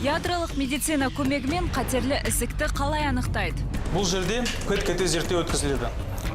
Ядролық медицина көмегімен қатерлі ісікті қалай анықтайды? Бұл жерде ПЭТ-КТ зерттеу өткізіледі.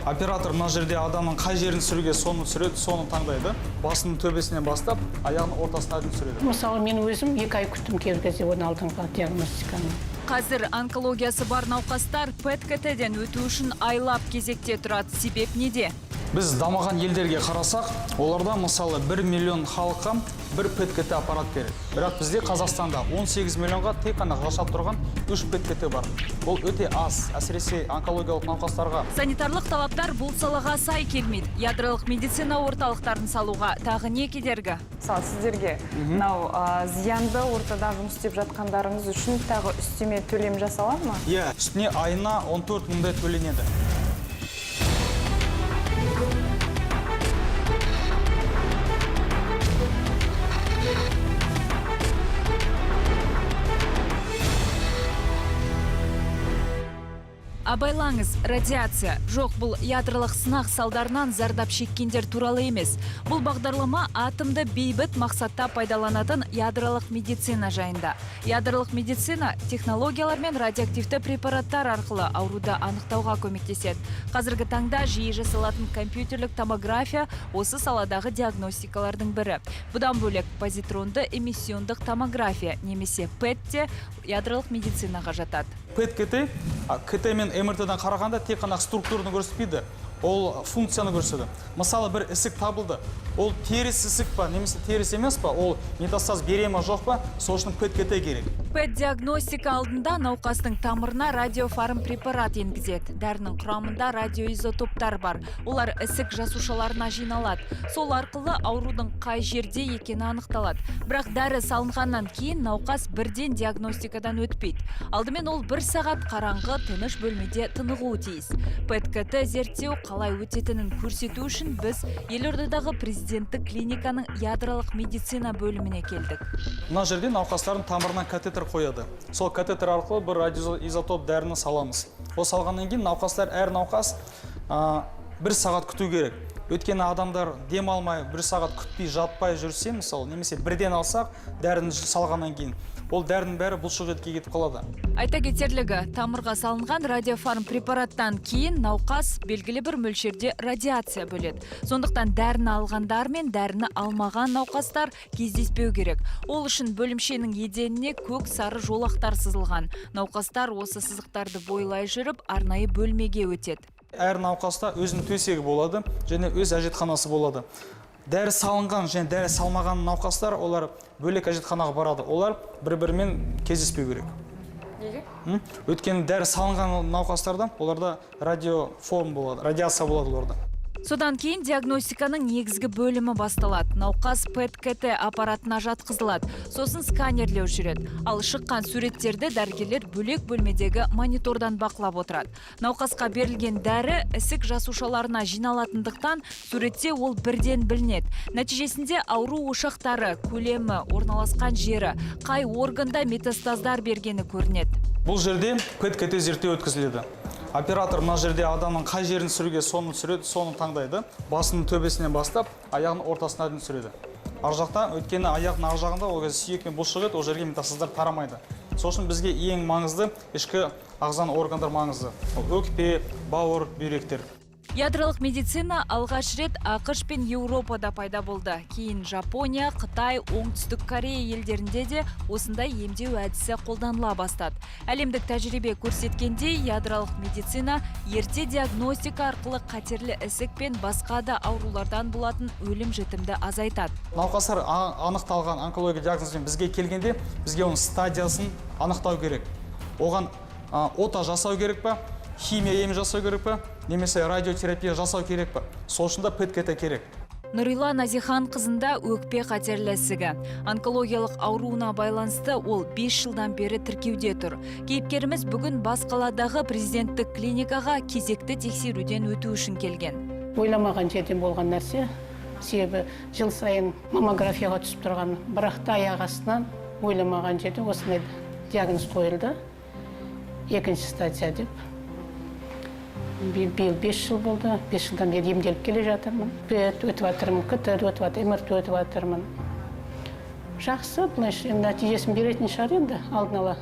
Оператор мына жерде адамның қай жерін түсіруге соны түсіреді, соны таңдайды. Басының төбесінен бастап, аяғының ортасына дейін түсіреді. Мысалы, мен өзім 2 ай күттім келгенде оны алдыңғы диагностиканы. Қазір онкологиясы бар науқастар ПЭТ-КТ-ден өту үшін айлап кезекте тұрады. Себеп неде? Біз дамыған елдерге қарасақ, оларда мысалы 1 миллион халыққа бір ПЭТ-КТ аппарат керек. Бірақ бізде Қазақстанда 18 миллионға тек қана жасап тұрған 3 ПЭТ-КТ бар. Ол өте аз, әсіресе онкологиялық науқастарға. Санитарлық талаптар бұл салаға сай келмейді. Ядролық медицина орталықтарын салуға тағы не кедергі? Мысалы, сіздерге мынау зиянды ортада жұмыс істеп жатқандарыңыз үшін тағы үстеме төлем жасалады ма? Иә, үстіне айына 14 мыңдай төленеді. Абайлаңыз, радиация. Жоқ, бұл ядролық сынақ салдарынан зардап шеккендер туралы емес. Бұл бағдарлама атомды бейбіт мақсатта пайдаланатын ядролық медицина жайында. Ядролық медицина технологиялар мен радиоактивті препараттар арқылы ауруды анықтауға көмектеседі. Қазіргі таңда жиі жасалатын компьютерлік томография осы саладағы диагностикалардың бірі. Бұдан бөлек позитронды эмиссиондық томография немесе ПЭТ те ядролық медицинаға жатады. ПЭТ-КТ, КТ мен МРТ-дан қарағанда тек қана структураны көрсетпейді, ол функцияны көрсетеді. Мысалы, бір ісік табылды. Ол теріс ісік па, немесе теріс емес па, ол метастаз бере ме жоқ па, сол үшін ПЭТ-КТ керек. ПЭТ диагностика алдында науқастың тамырына радиофарм препарат енгізеді. Дәрінің құрамында радиоизотоптар бар. Олар ісік жасушаларына жиналады. Сол арқылы аурудың қай жерде екені анықталады. Бірақ дәрі салынғаннан кейін науқас бірден диагностикадан өтпейді. Алдымен ол 1 сағат қараңғы тыныш бөлмеде тынығуы тиіс. ПЭТ-КТ зерттеу қалай өтетінін көрсету үшін біз Елордадағы президенттік клиниканың ядролық медицина бөліміне келдік. Мына жерде науқастардың тамырына катетер қояды. Сол катетер арқылы бір радиоизотоп дәріні саламыз. Ол салғаннан кейін науқастар әр науқас 1 сағат күту керек. Өйткені адамдар дем алмай 1 сағат күтпей жатпай жүрсе, мысалы, немесе бірден алсақ, дәріні салғаннан кейін, ол дәрінің бәрі бұлшық етке кетіп қалады. Айта кетерлігі, тамырға салынған радиофарм препараттан кейін науқас белгілі бір мөлшерде радиация бөледі. Сондықтан дәріні алғандар мен дәріні алмаған науқастар кездеспеу керек. Ол үшін бөлімшенің еденіне көк сары жолақтар сызылған. Науқастар осы сызықтарды бойлай жүріп, арнайы бөлмеге өтеді. Әр науқаста өзінің төсегі болады, және өз әжетханасы болады. Дәрі салынған және дәрі салмаған науқастар, олар бөлек әжетханаға барады. Олар бір-бірімен кездеспеу керек. Неге? Өйткені дәрі салынған науқастарда оларда радиоформ болады, радиация болады оларда. Содан кейін диагностиканың негізгі бөлімі басталады. Науқас ПЭТ-КТ аппаратына жатқызылады. Сосын сканерлеу жүреді. Ал шыққан суреттерді дәрігерлер бөлек бөлмедегі монитордан бақылап отырады. Науқасқа берілген дәрі ісік жасушаларына жиналатындықтан суретте ол бірден білінеді. Нәтижесінде ауру ошақтары, көлемі, орналасқан жері, қай органда метастаздар бергені көрінеді. Бұл жерде ПЭТ-КТ зерттеу өткізіледі. Оператор мына жерде адамның қай жерін түсіруге соны түсіреді, соны таңдайды. Басының төбесінен бастап, аяғының ортасына дейін түсіреді. Ар жақта, өйткені аяқтың ар жағында ол сүйек пен бұлшық ет, ол жерге метастаздар тарамайды. Сол үшін бізге ең маңызды ішкі ағзаның органдар маңызды. Өкпе, бауыр, бүйректер. Ядролық медицина алғаш рет ақш пен Еуропада пайда болды. Кейін Жапония, Қытай, Оңтүстік Корея елдерінде де осындай емдеу әдісі қолданыла бастады. Әлемдік тәжірибе көрсеткендей, ядролық медицина ерте диагностика арқылы қатерлі ісік пен басқа да аурулардан болатын өлім-жітімді азайтады. Науқастар анықталған онкология диагнозбен бізге келгенде, бізге оның стадиясын анықтау керек. Оған ота жасау керек па? Химия ем жасау керек па, немесе радиотерапия жасау керек па? Сол үшін да ПЭТ-КТ керек. Нұрила Назихан қызында өкпе қатерлі ісігі. Онкологиялық ауруына байланысты ол 5 жылдан бері тіркеуде тұр. Кейіпкеріміз бүгін бас қаладағы президенттік клиникаға кезекті тексеруден өту үшін келген. Ойламаған жерден болған нәрсе, себебі жыл сайын маммографияға түсіп тұрған, бірақ та аяқ астынан ойламаған жерде осындай диагноз қойылды. 2-ші стадия деп. Биыл 5 жыл болды, 5 жылдан бері емделіп келе жатырмын. ПЭТ өтіп жатырмын, КТ өтіп жатырмын, МРТ өтіп жатырмын. Жақсы, былайша енді нәтижесін беретін шығар енді алдын ала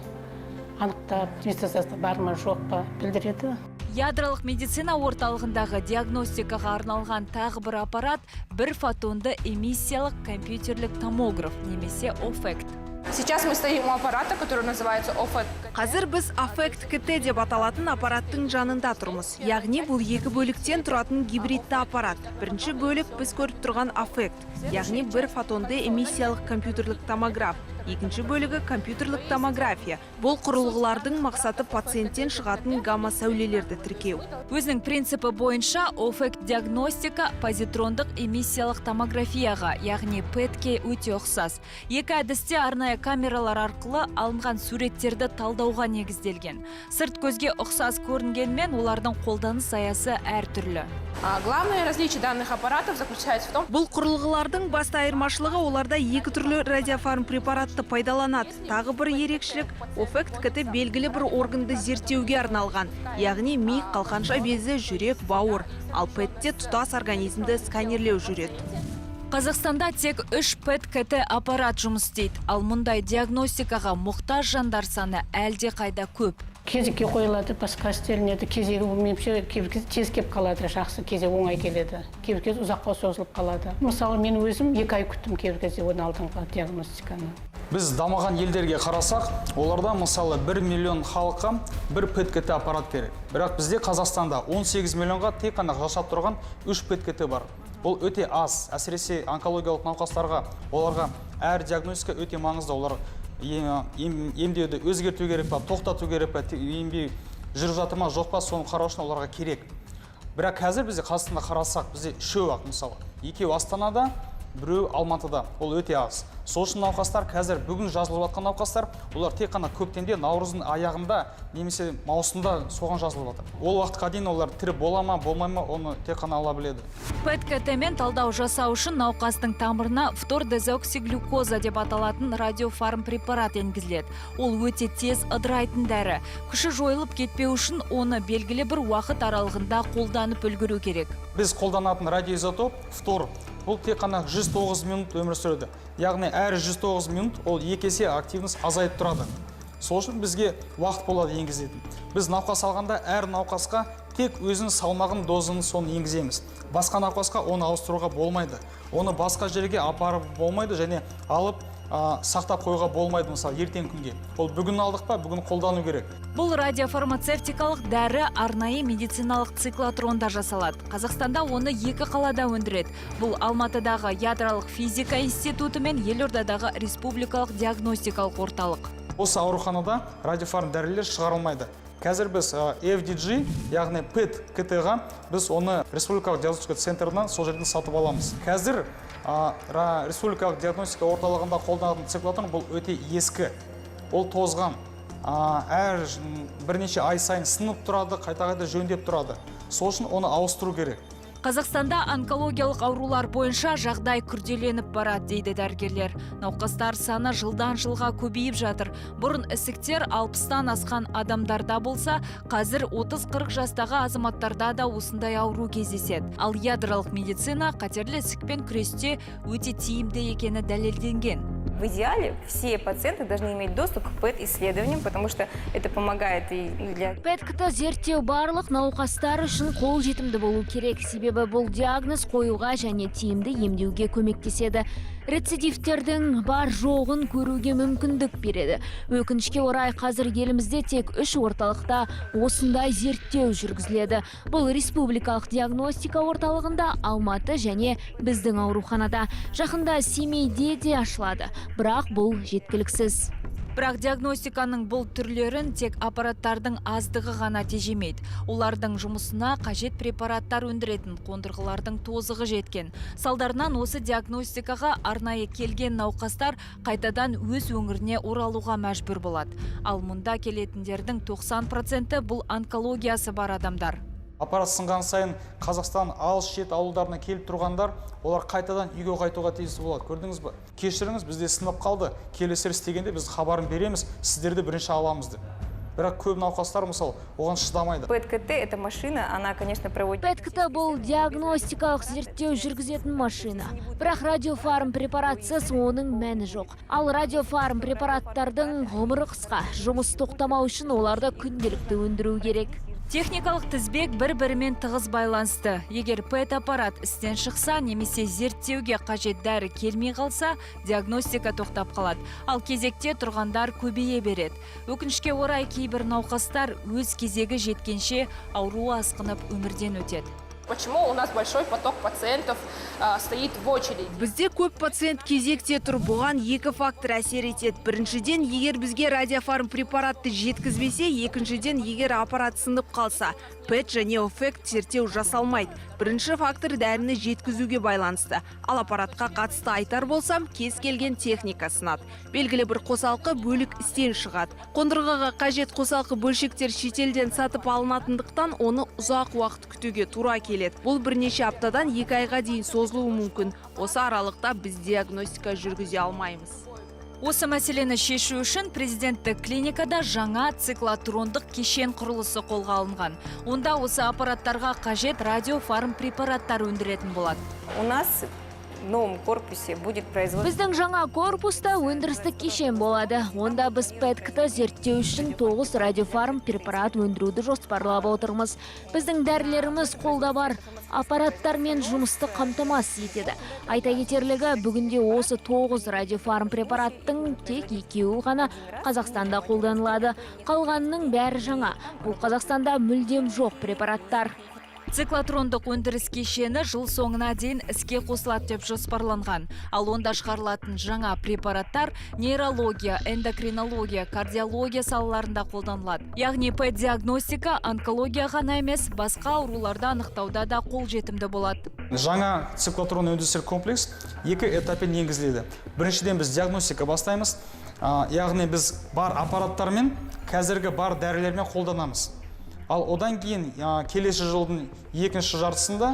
анықтап, метастазда бар ма жоқ па білдіреді. Ядролық медицина орталығындағы диагностикаға арналған тағы бір аппарат бір фотонды эмиссиялық компьютерлік томограф немесе OFECT. Сейчас мы стоим у аппарата, который называется OFECT. Қазір біз OFECT КТ деп аталатын аппараттың жанында тұрмыз. Яғни бұл екі бөліктен тұратын гибридті аппарат. Бірінші бөлік біз көріп тұрған OFECT, яғни бір фотонды эмиссиялық компьютерлік томограф. Екінші бөлігі компьютерлік томография. Бұл құрылғылардың мақсаты пациенттен шығатын гамма сәулелерді тіркеу. Өзінің принципі бойынша OFECT диагностика позитрондық эмиссиялық томографияға, яғни PET-ке өте ұқсас. Екі әдісте арнайы камералар арқылы алынған суреттерді талдауға негізделген. Сырт көзге ұқсас көрінгенмен олардың қолданыс аясы әртүрлі. Главное различие данных аппаратов заключается в том, Бұл құрылғылардың басты айырмашылығы оларда екі түрлі радиофарм препаратты пайдаланады. Тағы бір ерекшелік, OFECT КТ белгілі бір органды зерттеуге арналған, яғни ми, қалқанша безі, жүрек, бауыр, ал PET-те тұтас организмді сканерлеу жүреді. Қазақстанда тек 3 PET-КТ аппарат жұмыс істейді, ал мұндай диагностикаға мұқтаж жандар саны әлде қайда көп. Кезекке қойылады, басқа істелінеді, кезегі меніңше кейбір тез кеп қалады, жақсы кезек оңай келеді, кейбір кез ұзаққа созылып қалады. Мысалы, мен өзім 2 ай күттім кейбір кезде оны алдыңғы диагностиканы. Біз дамыған елдерге қарасақ, оларда мысалы 1 миллион халыққа бір PET-КТ аппарат керек. Бірақ бізде Қазақстанда 18 миллионға тек қана жасап тұрған 3 PET-КТ бар. Бұл өте аз, әсіресе онкологиялық науқастарға, оларға әр диагностика өте маңызды. Олар емдеуді өзгерту керек па, тоқтату керек па, емдеу жүріп жатыр ма, жоқ па, соны қарау үшін оларға керек. Бірақ қазір бізде Қазақстанда қарасақ, бізде 3-ақ мысалы. 2 Астанада, 1 Алматыда. Ол өте аз. Сол үшін науқастар қазір бүгін жазылып жатқан науқастар, олар тек қана көктемде, наурыздың аяғында немесе маусымда соған жазылып жатыр. Ол уақытқа дейін олар тірі бола ма, болмай ма, оны тек қана ала біледі. PET-КТ-мен талдау жасау үшін науқастың тамырына фтор-дезоксиглюкоза деп аталатын радиофарм препарат енгізіледі. Ол өте тез ыдырайтын дәрі. Күші жойылып кетпеу үшін оны белгілі бір уақыт аралығында қолданып үлгеру керек. Біз қолданатын радиоизотоп фтор. Бұл тек қана 109 минут өмір сүреді. Яғни әр 109 минут ол 2 есе активность азайып тұрады. Сол үшін бізге уақыт болады енгізетін. Біз науқас алғанда әр науқасқа тек өзінің салмағын, дозын соны енгіземіз. Басқа науқасқа оны ауыстыруға болмайды. Оны басқа жерге апарып болмайды және алып сақтап қойға болмайды, мысалы ертең күнге. Ол бүгін алдық па, бүгін қолдану керек. Бұл радиофармацевтикалық дәрі арнайы медициналық циклотронда жасалады. Қазақстанда оны 2 қалада өндіреді. Бұл Алматыдағы ядролық физика институты мен Елордадағы республикалық диагностикалық орталық. Осы ауруханада радиофарм дәрілер шығарылмайды. Қазір біз FDG, яғни PET-КТ-ға біз оны республикалық диагностика центрынан сол жерден сатып аламыз. Қазір республикалық диагностика орталығында қолданатын циклотрон бұл өте ескі. Ол тозған. Әр бірнеше ай сайын сынып тұрады, қайта-қайта жөндеп тұрады. Сол үшін оны ауыстыру керек. Қазақстанда онкологиялық аурулар бойынша жағдай күрделеніп барады дейді дәрігерлер. Науқастар саны жылдан жылға көбейіп жатыр. Бұрын ісіктер 60-тан асқан адамдарда болса, қазір 30-40 жастағы азаматтарда да осындай ауру кездеседі. Ал ядролық медицина қатерлі ісікпен күресте өте тиімді екені дәлелденген. В идеале все пациенты должны иметь доступ к PET-исследованиям, потому что это помогает и для... PET-КТ зерттеу барлық науқастар үшін қол жетімді болу керек, себебі бұл диагноз қоюға және тиімді емдеуге көмектеседі. Рецидивтердің бар жоғын көруге мүмкіндік береді. Өкінішке орай қазір елімізде тек 3 орталықта осындай зерттеу жүргізіледі. Бұл республикалық диагностика орталығында, Алматы және біздің ауруханада. Жақында Семейде де ашылады, бірақ бұл жеткіліксіз. Бірақ диагностиканың бұл түрлерін тек аппараттардың аздығы ғана тежемейді. Олардың жұмысына қажет препараттар өндіретін қондырғылардың тозығы жеткен. Салдарынан осы диагностикаға арнайы келген науқастар қайтадан өз өңіріне оралуға мәжбүр болады. Ал мұнда келетіндердің 90% бұл онкологиясы бар адамдар. Аппарат сынған сайын Қазақстан алыс шет ауылдарына келіп тұрғандар, олар қайтадан үйге қайтуға тиісті болады. Көрдіңіз бе? Кешіріңіз, бізде сынып қалды. Келесі істегенде біз хабарын береміз, сіздерді бірінші аламыз деп. бірақ көп науқастар мысалы оған шыдамайды. ПЭТ-КТ – это машина, она, конечно, проводит... ПЭТ-КТ бұл диагностикалық зерттеу жүргізетін машина. Бірақ радиофарм препаратсыз оның мәні жоқ. Ал радиофарм препараттардың ғұмыры қысқа. Жұмыс тоқтамау үшін оларды күнделікті өндіру керек. Техникалық тізбек бір-бірімен тығыз байланысты. Егер ПЭТ аппарат істен шықса, немесе зерттеуге қажет дәрі келмей қалса, диагностика тоқтап қалады. Ал кезекте тұрғандар көбейе береді. Өкінішке орай кейбір науқастар өз кезегі жеткенше ауруы асқынып өмірден өтеді. Почему у нас большой поток пациентов стоит в очереди? Бізде көп пациент кезекте тұр. Бұған екі фактор әсер етеді. Біріншіден, егер бізге радиофарм препаратты жеткізбесе, екіншіден, егер аппарат сынып қалса, ПЭТ және офект зерттеу жасалмайды. Бірінші фактор дәріні жеткізуге байланысты. Ал аппаратқа қатысты айтар болсам, кез келген техника сынады. Белгілі бір қосалқы бөлік істен шығады. Қондырғыға қажет қосалқы бөлшектер шетелден сатып алынатындықтан оны ұзақ уақыт күтуге тура келеді. Бұл бірнеше аптадан 2 айға дейін созылуы мүмкін. Осы аралықта біз диагностика жүргізе алмаймыз. Осы мәселені шешу үшін президенттік клиникада жаңа циклотрондық кешен құрылысы қолға алынған. Онда осы аппараттарға қажет радиофарм препараттар өндіретін болады. У нас в новом корпусе будет производство... Біздің жаңа корпуста өндірістік кешен болады. Онда біз ПЭТ-КТ зерттеу үшін 9 радиофарм препарат өндіруді жоспарлап отырмыз. Біздің дәрілеріміз қолда бар. Аппараттармен жұмысты қамтамасыз етеді. Айта кетерлігі, бүгінде осы 9 радиофарм препараттың тек 2-і ғана Қазақстанда қолданылады. Қалғанының бәрі жаңа. Бұл Қазақстанда мүлдем жоқ препараттар. Циклотрондық өндіріс кешені жыл соңына дейін іске қосылады деп жоспарланған. Ал онда шығарылатын жаңа препараттар нейрология, эндокринология, кардиология салаларында қолданылады. Яғни ПЭТ-диагностика онкология ғана емес, басқа ауруларды анықтауда да қолжетімді болады. Жаңа циклотрон өндірістік комплекс екі этаппен енгізіледі. Біріншіден біз диагностика бастаймыз. Яғни біз бар аппараттармен, қазіргі бар дәрілермен қолданамыз. Ал одан кейін келесі жылдың екінші жартысында,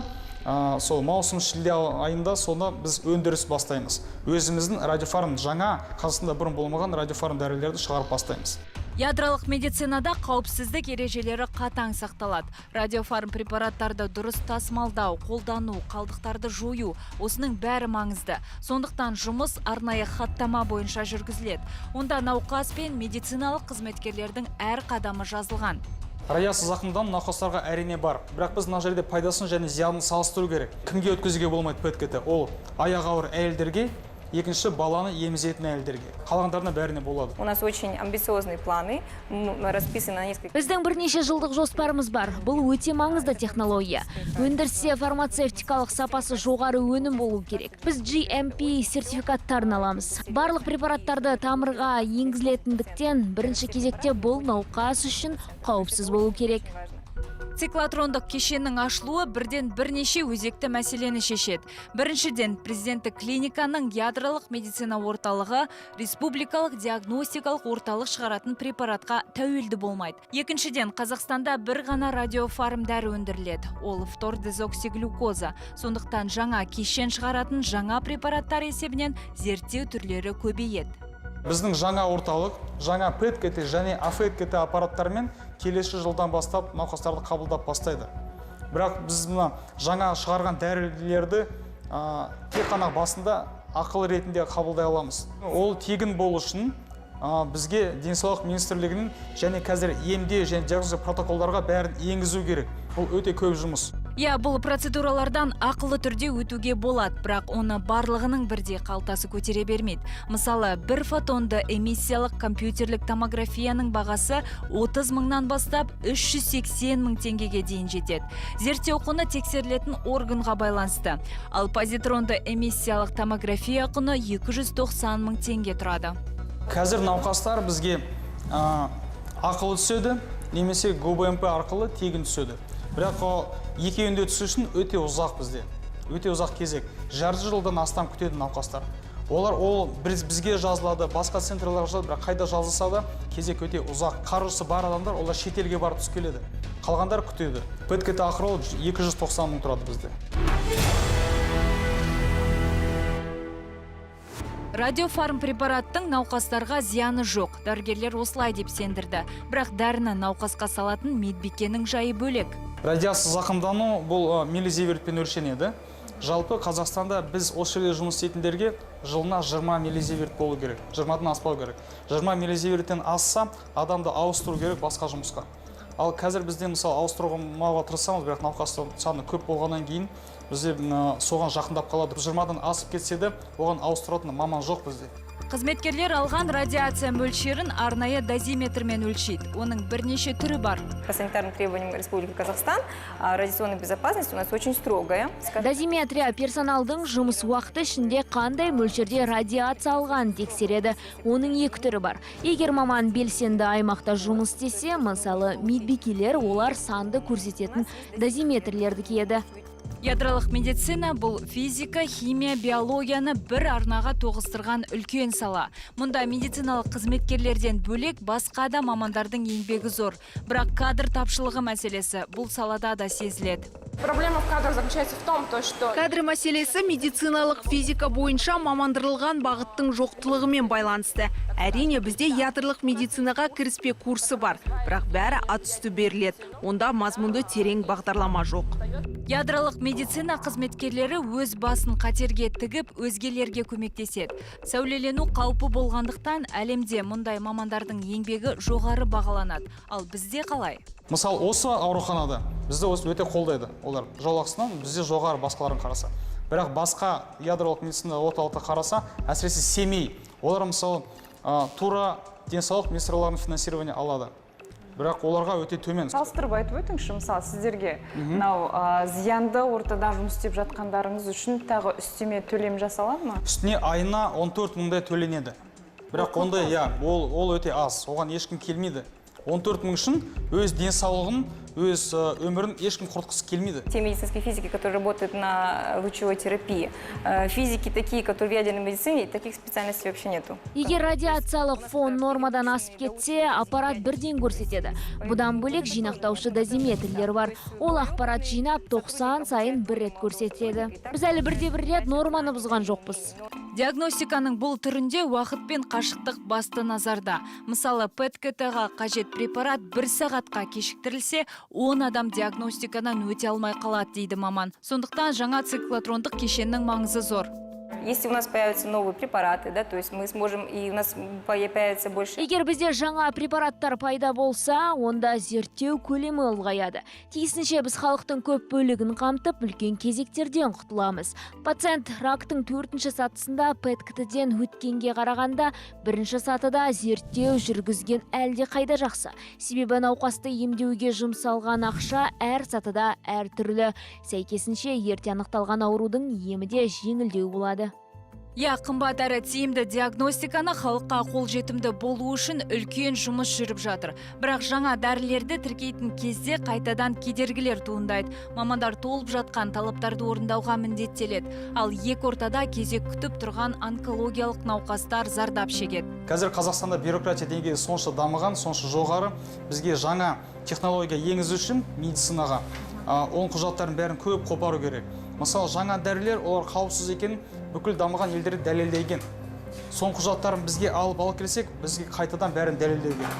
сол маусым шілде айында сонда біз өндіріс бастаймыз. Өзіміздің радиофарм жаңа, Қазақстанда бұрын болмаған радиофарм дәрілерді шығарып бастаймыз. Ядролық медицинада қауіпсіздік ережелері қатаң сақталады. Радиофарм препараттарды дұрыс тасымалдау, қолдану, қалдықтарды жою, осының бәрі маңызды. Сондықтан жұмыс арнайы хаттама бойынша жүргізіледі. Онда науқас пен медициналық қызметкерлердің әр қадамы жазылған. Радиация зақымдану науқастарға әрине бар. Бірақ біз мына жерде пайдасын және зиянын салыстыру керек. Кімге өткізуге болмайды ПЭТ-КТ? Ол аяғы ауыр әйелдерге, екінші баланы емізетін әйелдерге. Қалғандарына бәріне болады. У нас очень амбициозные планы, расписаны на несколько... Біздің бірнеше жылдық жоспарымыз бар. Бұл өте маңызды технология. Өндірісте фармацевтикалық сапасы жоғары өнім болу керек. Біз GMP сертификаттарын аламыз. Барлық препараттарды тамырға енгізілетіндіктен бірінші кезекте бұл науқас үшін қауіпсіз болу керек. Циклотрондық кешеннің ашылуы бірден бірнеше өзекті мәселені шешеді. Біріншіден, президенттік клиниканың ядролық медицина орталығы республикалық диагностикалық орталық шығаратын препаратқа тәуелді болмайды. Екіншіден, Қазақстанда бір ғана радиофарм дәрі өндіріледі. Ол фтордезоксиглюкоза. Сондықтан жаңа кешен шығаратын жаңа препараттар есебінен зерттеу түрлері көбейеді. Біздің жаңа орталық, жаңа ПЭТ-КТ және офект-КТ аппараттармен келесі жылдан бастап науқастарды қабылдап бастайды. Бірақ біз мына жаңа шығарған дәрілерді тек қана басында ақыл ретінде қабылдай аламыз. Ол тегін болу үшін бізге денсаулық министрлігінің және қазір емдеу және диагностика протоколдарға бәрін енгізу керек. Бұл өте көп жұмыс. Бұл процедуралардан ақылы түрде өтуге болады, бірақ оны барлығының бірдей қалтасы көтере бермейді. Мысалы, бір фотонды эмиссиялық компьютерлік томографияның бағасы 30 мыңнан бастап 380 мың теңгеге дейін жетеді. Зерттеу құны тексерілетін органға байланысты. Ал позитронды эмиссиялық томография құны 290 мың теңге тұрады. Қазір науқастар бізге ақылы түседі, немесе ГУБМП арқылы тегін түседі. Бірақ екеуінде түсу үшін өте ұзақ бізде. Өте ұзақ кезек. Жарты жылдан астам күтеді науқастар. Олар бізге жазылады, басқа центрларға жазылады, бірақ қайда жазылса да кезек өте ұзақ. Қаржысы бар адамдар олар шетелге барып түсіп келеді. Қалғандар күтеді. ПЭТ-КТ ақыры 290 мың тұрады бізде. Радиофарм препараттың науқастарға зияны жоқ. Дәрігерлер осылай деп сендірді. Бірақ дәріні науқасқа салатын медбикенің жайы бөлек. Радиация зақымдану бұл миллизивертпен өлшенеді. Жалпы Қазақстанда біз осы жерде жұмыс істейтіндерге жылына 20 миллизиверт болу керек. 20-дан аспау керек. 20 миллизиверттен асса, адамды ауыстыру керек басқа жұмысқа. Ал қазір бізде мысалы ауыстыруға тырысамыз, бірақ науқастар саны көп болғаннан кейін бізде соған жақындап қалады. 20-дан асып кетсе де, оған ауыстыратын маман жоқ бізде. Қызметкерлер алған радиация мөлшерін арнайы дозиметрмен өлшейді. Оның бірнеше түрі бар. По санитарным требованиям Республики Казахстан радиационная безопасность у нас очень строгая. Дозиметрия персоналдың жұмыс уақыты ішінде қандай мөлшерде радиация алған тексереді. Оның екі түрі бар. Егер маман белсенді аймақта жұмыс істесе, мысалы медбикелер олар санды көрсететін дозиметрлерді киеді. Ядролық медицина бұл физика, химия, биологияны бір арнаға тоғыстырған үлкен сала. Мұнда медициналық қызметкерлерден бөлек басқа да мамандардың еңбегі зор. Бірақ кадр тапшылығы мәселесі бұл салада да сезіледі. Проблема в кадрах заключается в том, что... Кадр мәселесі медициналық физика бойынша мамандырылған бағыттың жоқтылығымен байланысты. Әрине бізде ядролық медицинаға кіріспе курсы бар, бірақ бәрі ат үсті беріледі. Онда мазмұнды терең бағдарлама жоқ. Ядролық медицина қызметкерлері өз басын қатерге тігіп, өзгелерге көмектеседі. Сәулелену қаупі болғандықтан әлемде мұндай мамандардың еңбегі жоғары бағаланады. Ал бізде қалай? Мысалы, осы ауруханада бізде өте қолдайды. Олар жолақысынан бізде жоғары басқаларын қараса. Бірақ басқа ядролық медицина орталықта қараса, әсіресе Семей. Олар мысалы тура денсаулық министрлігінің финансирование алады. Бірақ оларға өте төмен. Салыстырып айтып өтіңізші, мысалы сіздерге мынау зиянды ортада жұмыс істеп жатқандарыңыз үшін тағы үстеме төлем жасалады ма? Үстіне айына 14 мыңдай төленеді. Бірақ ондай, ол өте аз. Оған ешкім келмейді. 14 мың үшін өз денсаулығын, өз өмірін ешкім құртқысы келмейді. Те медицинские физики, которые работают на лучевой терапии, физики такие, которые в ядерной медицине, таких специальностей вообще нету. Егер радиациялық фон нормадан асып кетсе, аппарат бірден көрсетеді. Бұдан бөлек жинақтаушы дозиметрлер бар. Ол ақпарат жинап 90 сайын бір рет көрсетеді. Біз әлі бірде-бір рет норманы бұзған жоқпыз. Диагностиканың бұл түрінде уақыт пен қашықтық басты назарда. Мысалы, ПЭТ-КТ-ға қажет препарат 1 сағатқа кешіктірілсе, 10 адам диагностикадан өте алмай қалады дейді маман. Сондықтан жаңа циклотрондық кешеннің маңызы зор. Если у нас появятся новые препараты, да, то есть мы сможем, и у нас появится больше... Егер бізде жаңа препараттар пайда болса, онда зерттеу көлемі ұлғаяды. Тиісінше біз халықтың көп бөлігін қамтып, үлкен кезектерден құтыламыз. Пациент рактың 4-ші сатысында ПЭТ-КТ-ден өткенге қарағанда, 1-ші сатыда зерттеу жүргізген әлде қайда жақсы. Себебі науқасты емдеуге жұмсалған ақша әр сатыда әр түрлі. Сәйкесінше ерте анықталған аурудың емі де жеңілдеу болады. Қымбат әрі тиімді диагностиканы халыққа қолжетімді болу үшін үлкен жұмыс жүріп жатыр. Бірақ жаңа дәрілерді тіркейтін кезде қайтадан кедергілер туындайды. Мамандар толып жатқан талаптарды орындауға міндеттеледі. Ал екі ортада кезек күтіп тұрған онкологиялық науқастар зардап шегеді. Қазір Қазақстанда бюрократия деңгейі сонша дамыған, сонша жоғары. Бізге жаңа технология енгізу үшін медицинаға оның құжаттарын бәрін көп қопару керек. Мысалы, жаңа дәрілер, олар қауіпсіз екен, бүкіл дамыған елдері дәлелдеген. Сон құжаттарын бізге алып келсек, бізге қайтадан бәрін дәлелдеу керек.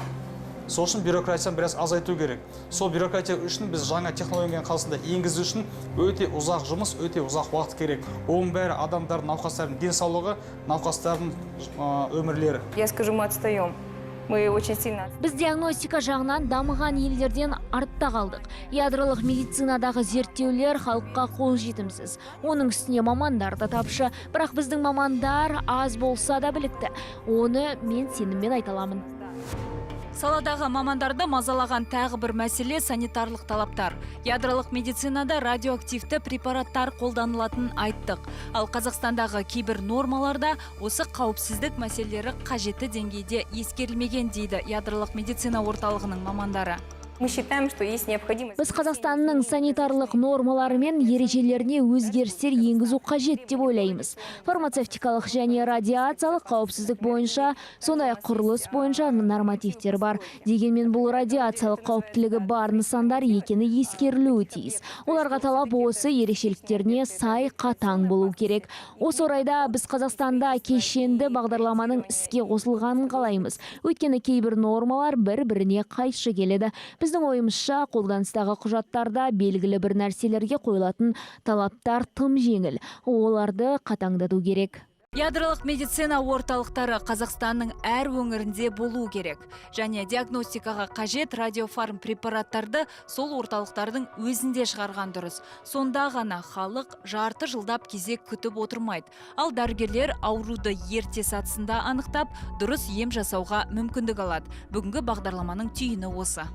Сол үшін бюрократияны біраз азайту керек. Сол бюрократия үшін біз жаңа технологияның қаласында енгізу үшін өте ұзақ жұмыс, өте ұзақ уақыт керек. Оның бәрі адамдардың, науқастардың денсаулығы, науқастардың өмірлері. Я скажу, мы отстаем. Мы очень сильно... Біз диагностика жағынан дамыған елдерден артта қалдық. Ядролық медицинадағы зерттеулер халыққа қол жетімсіз. Оның үстіне мамандар да тапшы, бірақ біздің мамандар аз болса да білікті. Оны мен сеніммен айта аламын. Саладағы мамандарды мазалаған тағы бір мәселе санитарлық талаптар. Ядролық медицинада радиоактивті препараттар қолданылатын айттық. Ал Қазақстандағы кейбір нормаларда осы қауіпсіздік мәселелері қажетті деңгейде ескерілмеген дейді ядролық медицина орталығының мамандары. Мы считаем, что есть необходимость. Біз Қазақстанның санитарлық нормалары мен ережелеріне өзгерістер енгізу қажет деп ойлаймыз. Фармацевтикалық және радиациялық қауіпсіздік бойынша, сондай-ақ құрылыс бойынша нормативтер бар. Дегенмен бұл радиациялық қауіптілігі бар нысандар екені ескерілуі тиіс. Оларға талап осы ерекшеліктеріне сай қатаң болу керек. Осы орайда біз Қазақстанда кешенді бағдарламаның іске қосылғанын қалаймыз. Өйткені кейбір нормалар бір-біріне қайшы келеді. Біздің ойымызша, қолданыстағы құжаттарда белгілі бір нәрселерге қойылатын талаптар тым жеңіл. Оларды қатаңдату керек. Ядролық медицина орталықтары Қазақстанның әр өңірінде болу керек. Және диагностикаға қажет радиофарм препараттарды сол орталықтардың өзінде шығарған дұрыс. Сонда ғана халық жарты жылдап кезек күтіп отырмайды. Ал дәрігерлер ауруды ерте сатысында анықтап, дұрыс ем жасауға мүмкіндік алады. Бүгінгі бағдарламаның түйіні осы.